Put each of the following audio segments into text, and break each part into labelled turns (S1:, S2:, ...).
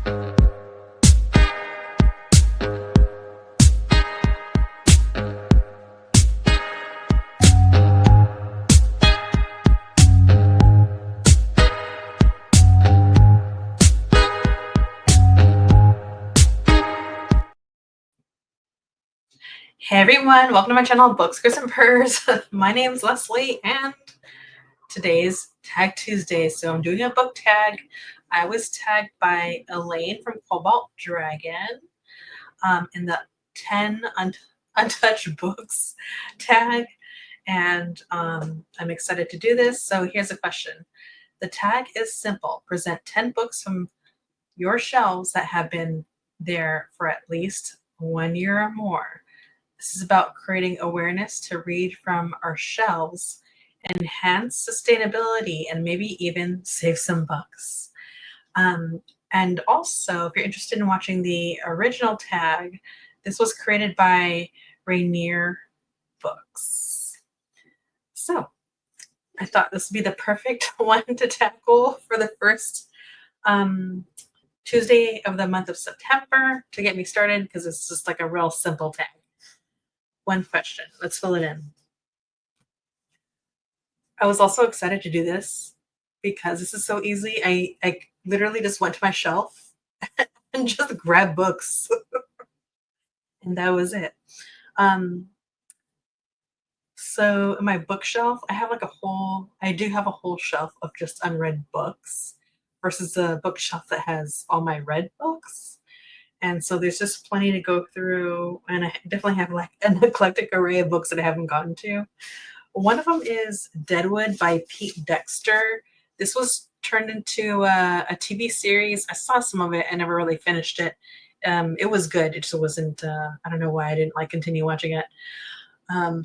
S1: Hey everyone, welcome to my channel, Books, Chris and Purrs. My name's Leslie, and today's Tag Tuesday. So I'm doing a book tag. I was tagged by Elaine from Cobalt Dragon in the 10 Untouched Books tag, and I'm excited to do this. So here's a question. The tag is simple. Present 10 books from your shelves that have been there for at least 1 year or more. This is about creating awareness to read from our shelves, enhance sustainability, and maybe even save some bucks. Um, and also, if you're interested in watching the original tag, this was created by Rainier Books. So I thought this would be the perfect one to tackle for the first Tuesday of the month of September to get me started, because it's just like a real simple tag. One question. Let's fill it in. I was also excited to do this because this is so easy. I literally just went to my shelf and just grabbed books, and that was it. So in my bookshelf, I do have a whole shelf of just unread books versus a bookshelf that has all my read books. And so there's just plenty to go through, and I definitely have like an eclectic array of books that I haven't gotten to. One of them is Deadwood by Pete Dexter. This was turned into a TV series. I saw some of it. I never really finished it. It was good. It just wasn't, I don't know why I didn't like continue watching it.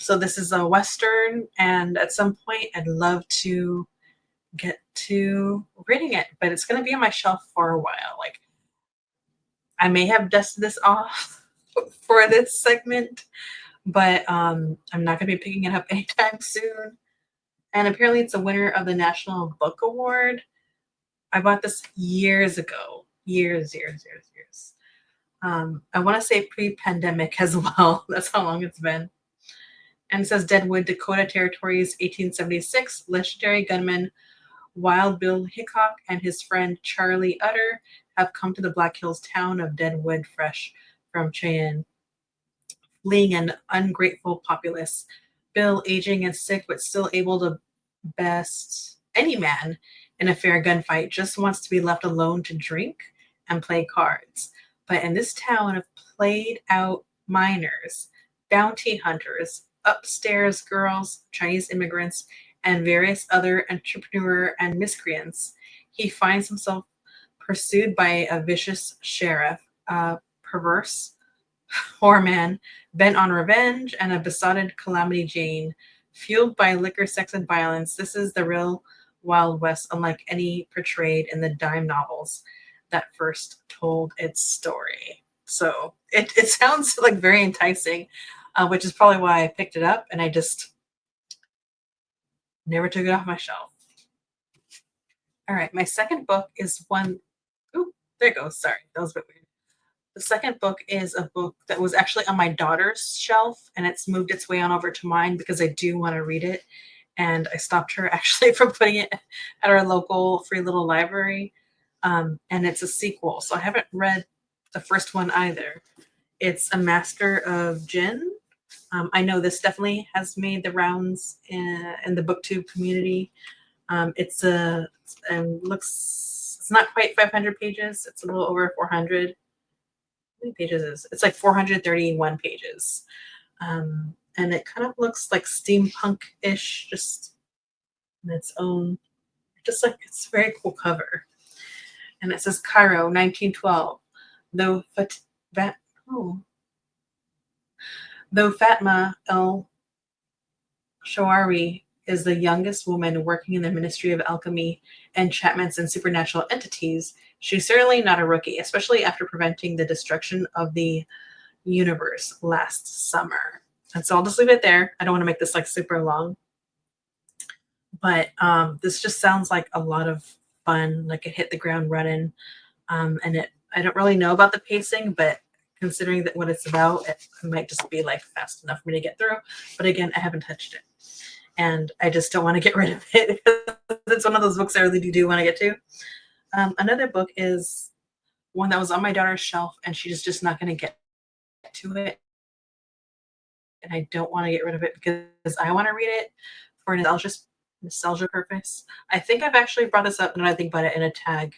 S1: So this is a Western, and at some point I'd love to get to reading it, but it's going to be on my shelf for a while. Like, I may have dusted this off for this segment, but I'm not going to be picking it up anytime soon. And apparently it's a winner of the National Book Award. I bought this years ago. Years. I want to say pre-pandemic as well. That's how long it's been. And it says Deadwood, Dakota Territories, 1876. Legendary gunman Wild Bill Hickok and his friend Charlie Utter have come to the Black Hills town of Deadwood fresh from Cheyenne, fleeing an ungrateful populace. Bill, aging and sick but still able to best any man in a fair gunfight, just wants to be left alone to drink and play cards. But in this town of played out miners, bounty hunters, upstairs girls, Chinese immigrants, and various other entrepreneur and miscreants, he finds himself pursued by a vicious sheriff, a perverse whoreman bent on revenge, and a besotted Calamity Jane, fueled by liquor, sex, and violence. This is the real Wild West, unlike any portrayed in the dime novels that first told its story. So it sounds like very enticing, which is probably why I picked it up, and I just never took it off my shelf. All right, my second book is one. Oh, there it goes. Sorry, that was a bit weird. The second book is a book that was actually on my daughter's shelf, and it's moved its way on over to mine because I do want to read it. And I stopped her actually from putting it at our local free little library. And it's a sequel. So I haven't read the first one either. It's A Master of Jinn. I know this definitely has made the rounds in the booktube community. It's it's not quite 500 pages. It's a little over 400. How many pages is it? It's like 431 pages. And it kind of looks like steampunk-ish, just in its own, just like it's a very cool cover. And it says Cairo, 1912. Though though Fatma El Shawari is the youngest woman working in the Ministry of Alchemy, Enchantments, and Supernatural Entities, she's certainly not a rookie, especially after preventing the destruction of the universe last summer. And so I'll just leave it there. I don't want to make this like super long, but this just sounds like a lot of fun. Like it hit the ground running, and it I don't really know about the pacing, but considering that what it's about, it might just be like fast enough for me to get through. But again, I haven't touched it, and I just don't want to get rid of it. It's one of those books I really do want to get to. Another book is one that was on my daughter's shelf, and she's just not going to get to it, and I don't want to get rid of it because I want to read it for nostalgia purpose. I think I've actually brought this up, and I think about it in a tag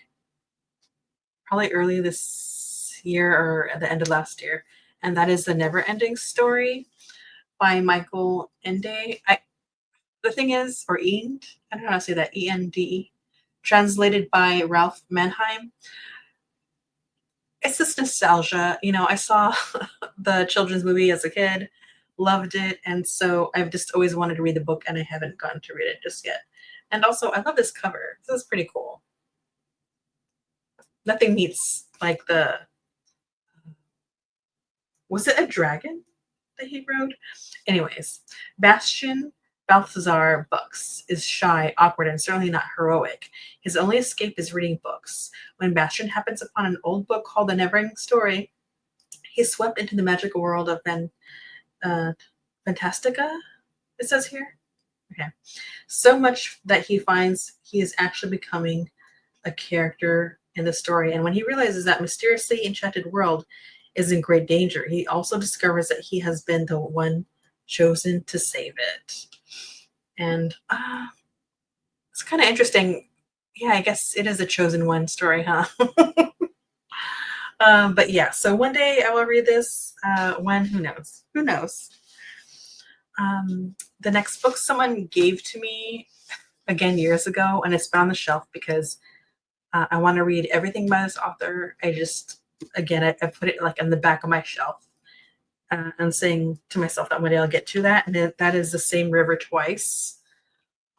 S1: probably early this year or at the end of last year, and that is The Never Ending Story by Michael Ende. The thing is, or End, I don't know how to say that, Ende, translated by Ralph Manheim. It's just nostalgia. I saw the children's movie as a kid, loved it, and so I've just always wanted to read the book, and I haven't gotten to read it just yet. And also, I love this cover. This is pretty cool. Nothing meets like the. Was it a dragon that he wrote? Anyways, Bastian Balthazar Books is shy, awkward, and certainly not heroic. His only escape is reading books. When Bastian happens upon an old book called The Never-Ending Story, he's swept into the magical world of uh, Fantastica, it says here. Okay. So much that he finds he is actually becoming a character in the story. And when he realizes that mysteriously enchanted world is in great danger, he also discovers that he has been the one chosen to save it. And it's kind of interesting. Yeah, I guess it is a chosen one story, huh? But yeah, so one day I will read this. When? Who knows? Who knows? The next book someone gave to me again years ago, and it's been on the shelf because I want to read everything by this author. I put it like on the back of my shelf and saying to myself that one day I'll get to that. And that is The Same River Twice,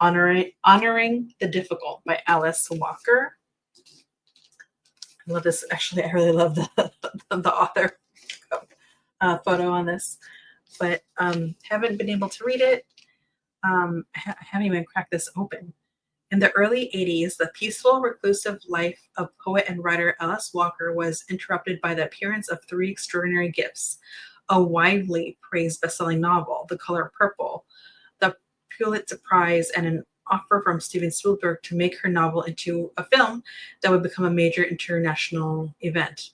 S1: Honoring the Difficult by Alice Walker. I love this. Actually, I really love the author photo on this, but haven't been able to read it. I haven't even cracked this open. In the early 80s, the peaceful, reclusive life of poet and writer Alice Walker was interrupted by the appearance of Three Extraordinary Gifts, a widely praised best-selling novel, The Color Purple, the Pulitzer Prize, and an offer from Steven Spielberg to make her novel into a film that would become a major international event.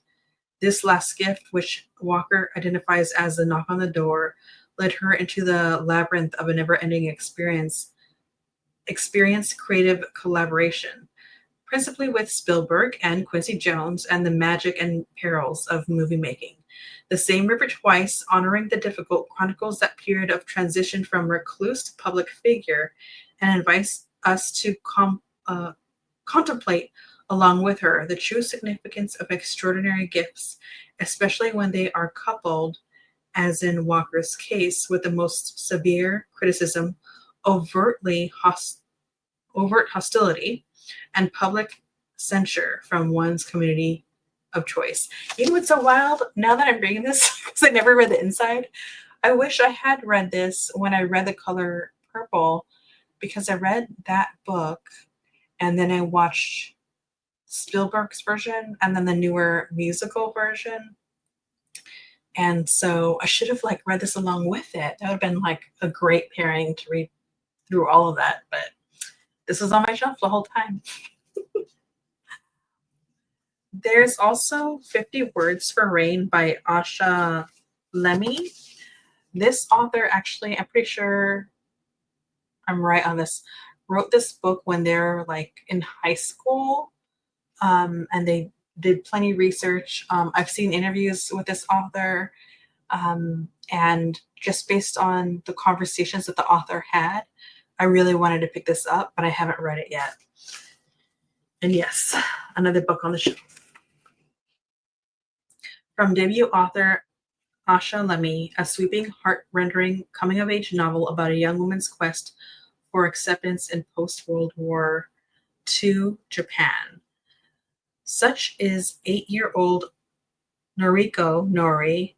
S1: This last gift, which Walker identifies as the knock on the door, led her into the labyrinth of a never-ending experience creative collaboration, principally with Spielberg and Quincy Jones, and the magic and perils of movie making. The Same River Twice, Honoring the Difficult, chronicles that period of transition from recluse to public figure and invites us to contemplate, along with her, the true significance of extraordinary gifts, especially when they are coupled, as in Walker's case, with the most severe criticism, overt hostility, and public censure from one's community of choice. You know what's so wild? Now that I'm reading this, because I never read the inside, I wish I had read this when I read The Color Purple, because I read that book and then I watched Spielberg's version and then the newer musical version. And so I should have read this along with it. That would have been like a great pairing to read through all of that. But this was on my shelf the whole time. There's also 50 Words for Rain by Asha Lemmy. This author, actually, I'm pretty sure I'm right on this, wrote this book when they're in high school, and they did plenty of research. I've seen interviews with this author, and just based on the conversations that the author had, I really wanted to pick this up, but I haven't read it yet. And yes, another book on the shelf. From debut author Asha Lemmy, a sweeping, heart-rending coming-of-age novel about a young woman's quest for acceptance in post-World War II Japan. Such is 8-year-old Noriko Nori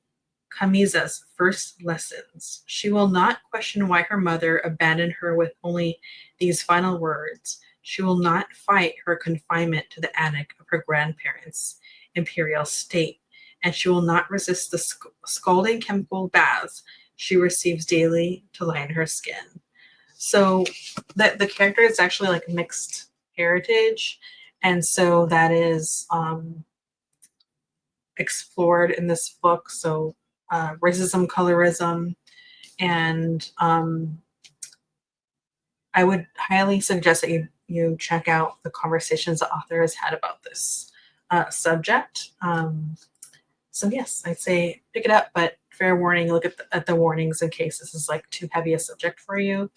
S1: Kamiza's first lessons. She will not question why her mother abandoned her with only these final words. She will not fight her confinement to the attic of her grandparents' imperial state, and she will not resist the scalding chemical baths she receives daily to lighten her skin. So the character is actually like mixed heritage, and so that is explored in this book. So racism, colorism, and I would highly suggest that you check out the conversations the author has had about this subject. So yes, I'd say pick it up, but fair warning, look at the warnings in case this is like too heavy a subject for you.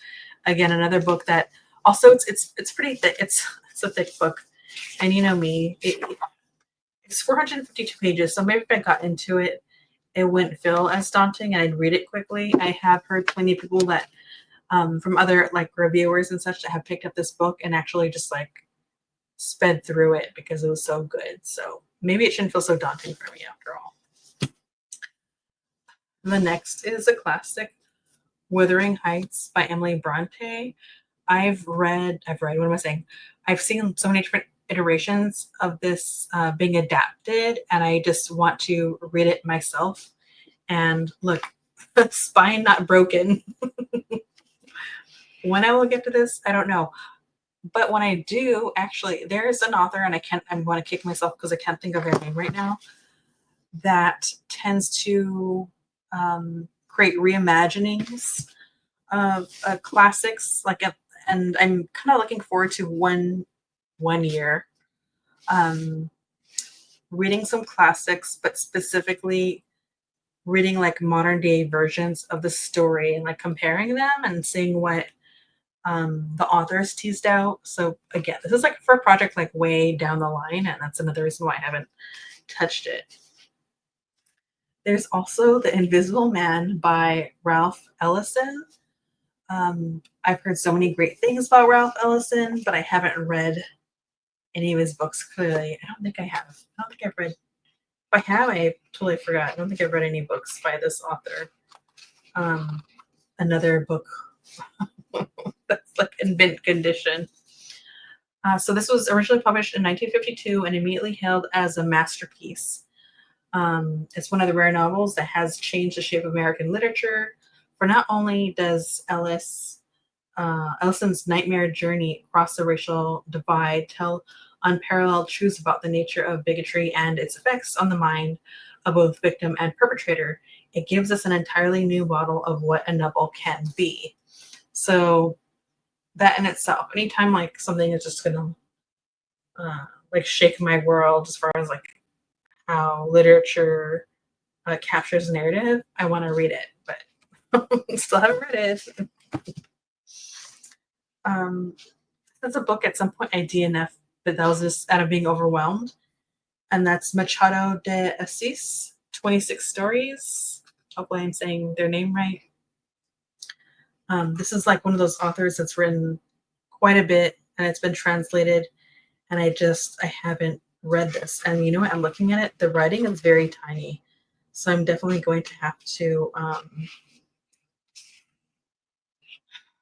S1: Again, another book that also it's pretty thick. It's a thick book, and you know me, it's 452 pages. So maybe if I got into it, it wouldn't feel as daunting, and I'd read it quickly. I have heard plenty of people that from other like reviewers and such that have picked up this book and actually just like sped through it because it was so good. So maybe it shouldn't feel so daunting for me after all. The next is a classic, Wuthering Heights by Emily Bronte. What am I saying? I've seen so many different iterations of this being adapted, and I just want to read it myself. And look, spine not broken. When I will get to this, I don't know. But when I do, actually, there's an author, and I'm going to kick myself because I can't think of her name right now, that tends to create reimaginings of classics, and I'm kind of looking forward to one year reading some classics, but specifically reading like modern day versions of the story and like comparing them and seeing what the authors teased out. So again, this is like for a project like way down the line, and that's another reason why I haven't touched it. There's also The Invisible Man by Ralph Ellison. I've heard so many great things about Ralph Ellison, but I haven't read any of his books. Clearly, I don't think I have. I don't think I've read. If I have, I totally forgot. I don't think I've read any books by this author. Another book that's like in mint condition. So this was originally published in 1952 and immediately hailed as a masterpiece. It's one of the rare novels that has changed the shape of American literature. For not only does Ellison's nightmare journey across the racial divide tell unparalleled truths about the nature of bigotry and its effects on the mind of both victim and perpetrator, it gives us an entirely new model of what a novel can be. So that in itself, anytime like something is just gonna like shake my world as far as like how literature captures narrative, I want to read it, but still haven't read it. That's a book at some point I DNF, but that was just out of being overwhelmed. And that's Machado de Assis, 26 Stories. Hopefully I'm saying their name right. This is like one of those authors that's written quite a bit and it's been translated, and I haven't read this. And you know what? I'm looking at it. The writing is very tiny. So I'm definitely going to have to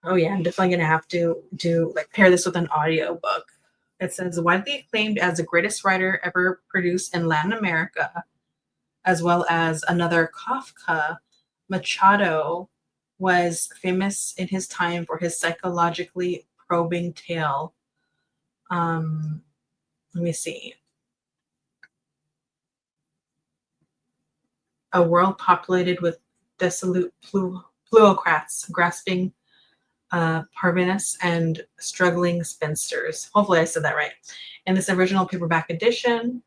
S1: I'm definitely going to have to do like pair this with an audio book. It says widely acclaimed as the greatest writer ever produced in Latin America, as well as another Kafka, Machado was famous in his time for his psychologically probing tale. Let me see. A world populated with dissolute plutocrats, grasping parvenus, and struggling spinsters. Hopefully I said that right. In this original paperback edition,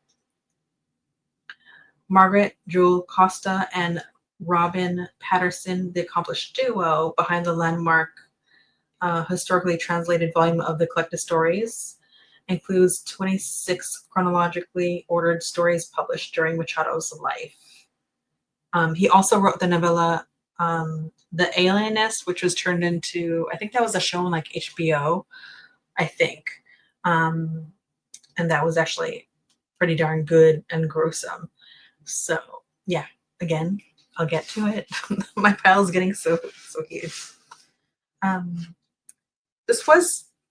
S1: Margaret Jewel Costa and Robin Patterson, the accomplished duo behind the landmark historically translated volume of the collected stories, includes 26 chronologically ordered stories published during Machado's life. He also wrote the novella The Alienist, which was turned into, I think that was a show on like HBO, I think. And that was actually pretty darn good and gruesome. So yeah, again, I'll get to it. My pile is getting so huge. This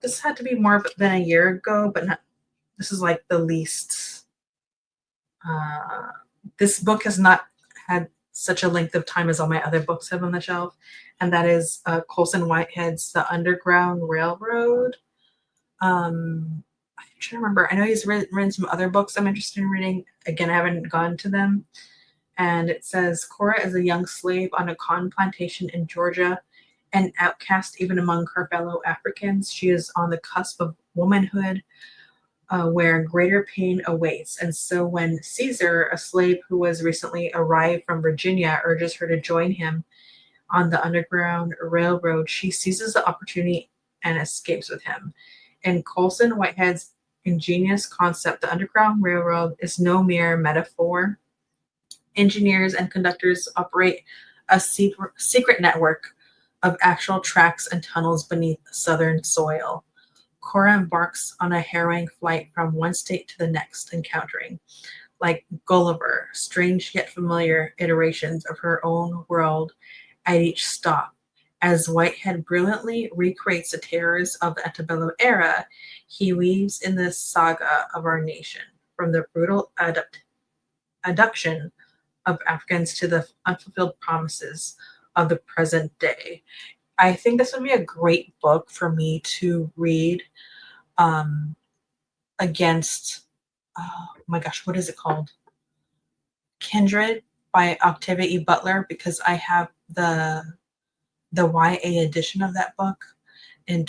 S1: this had to be more than a year ago, but not, this is like the least. Uh, this book has not had such a length of time as all my other books have on the shelf, and that is Colson Whitehead's The Underground Railroad. I'm trying to remember. I know he's written some other books I'm interested in reading. Again, I haven't gone to them. And it says Cora is a young slave on a cotton plantation in Georgia, an outcast even among her fellow Africans. She is on the cusp of womanhood, where greater pain awaits. And so when Caesar, a slave who was recently arrived from Virginia, urges her to join him on the Underground Railroad, she seizes the opportunity and escapes with him. In Colson Whitehead's ingenious concept, the Underground Railroad is no mere metaphor. Engineers and conductors operate a secret network of actual tracks and tunnels beneath Southern soil. Cora embarks on a harrowing flight from one state to the next, encountering, like Gulliver, strange yet familiar iterations of her own world at each stop. As Whitehead brilliantly recreates the terrors of the antebellum era, he weaves in the saga of our nation, from the brutal abduction of Africans to the unfulfilled promises of the present day. I think this would be a great book for me to read um, against, oh my gosh, what is it called? Kindred by Octavia E. Butler, because I have the YA edition of that book in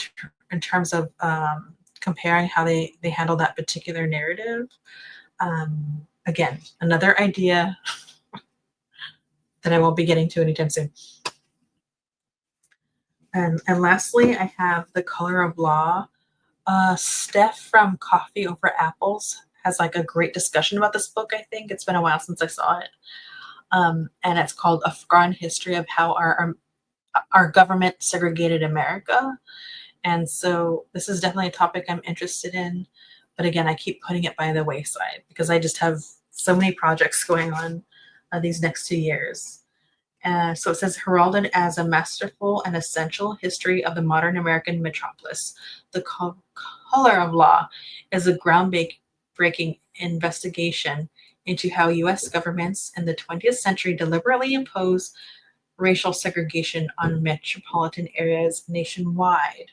S1: terms of comparing how they handle that particular narrative. Again, another idea that I won't be getting to anytime soon. And lastly, I have The Color of Law. Steph from Coffee Over Apples has like a great discussion about this book. I think it's been a while since I saw it, and it's called A Forgotten History of How Our Government Segregated America. And so this is definitely a topic I'm interested in, but again, I keep putting it by the wayside because I just have so many projects going on these next 2 years. So it says, heralded as a masterful and essential history of the modern American metropolis, The Color of Law is a groundbreaking investigation into how U.S. governments in the 20th century deliberately impose racial segregation on metropolitan areas nationwide.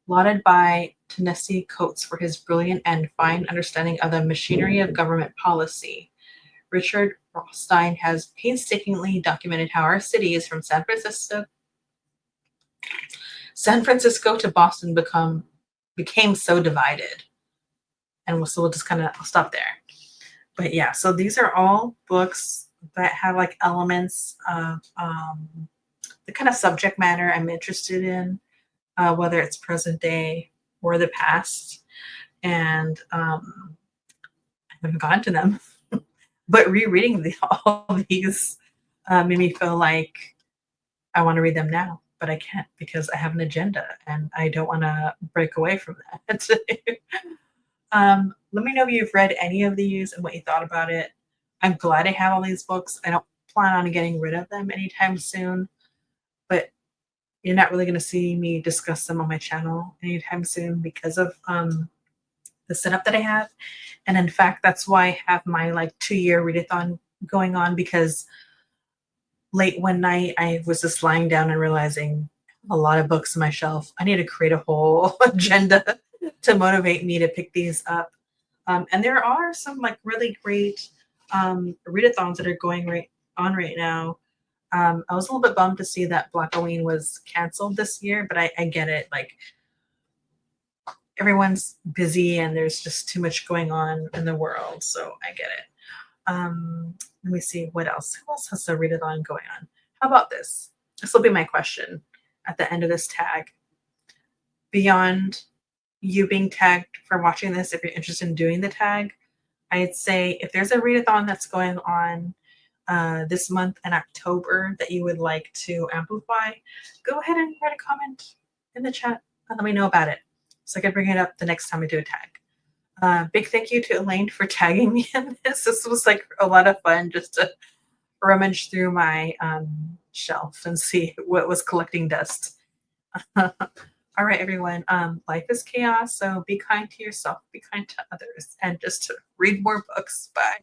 S1: Lauded by Ta-Nehisi Coates for his brilliant and fine understanding of the machinery of government policy, Richard Rothstein has painstakingly documented how our cities from San Francisco to Boston became so divided. And so we'll just kind of stop there. But yeah, so these are all books that have like elements of the kind of subject matter I'm interested in, whether it's present day or the past. And I haven't gone to them. But rereading all these made me feel like I want to read them now, but I can't because I have an agenda and I don't want to break away from that. Let me know if you've read any of these and what you thought about it. I'm glad I have all these books. I don't plan on getting rid of them anytime soon, but you're not really going to see me discuss them on my channel anytime soon because of the setup that I have. And in fact, that's why I have my like 2-year readathon going on, because late one night I was just lying down and realizing a lot of books on my shelf. I need to create a whole agenda to motivate me to pick these up. And there are some like really great readathons that are going on right now. I was a little bit bummed to see that Black Halloween was canceled this year, but I get it. Like everyone's busy and there's just too much going on in the world, so I get it. Let me see what else. Who else has a readathon going on? How about this? This will be my question at the end of this tag. Beyond you being tagged for watching this, if you're interested in doing the tag, I'd say if there's a readathon that's going on this month in October that you would like to amplify, go ahead and write a comment in the chat and let me know about it so I can bring it up the next time I do a tag. Big thank you to Elaine for tagging me in this. This was like a lot of fun just to rummage through my shelf and see what was collecting dust. All All right, everyone. Life is chaos, so be kind to yourself, be kind to others, and just read more books. Bye.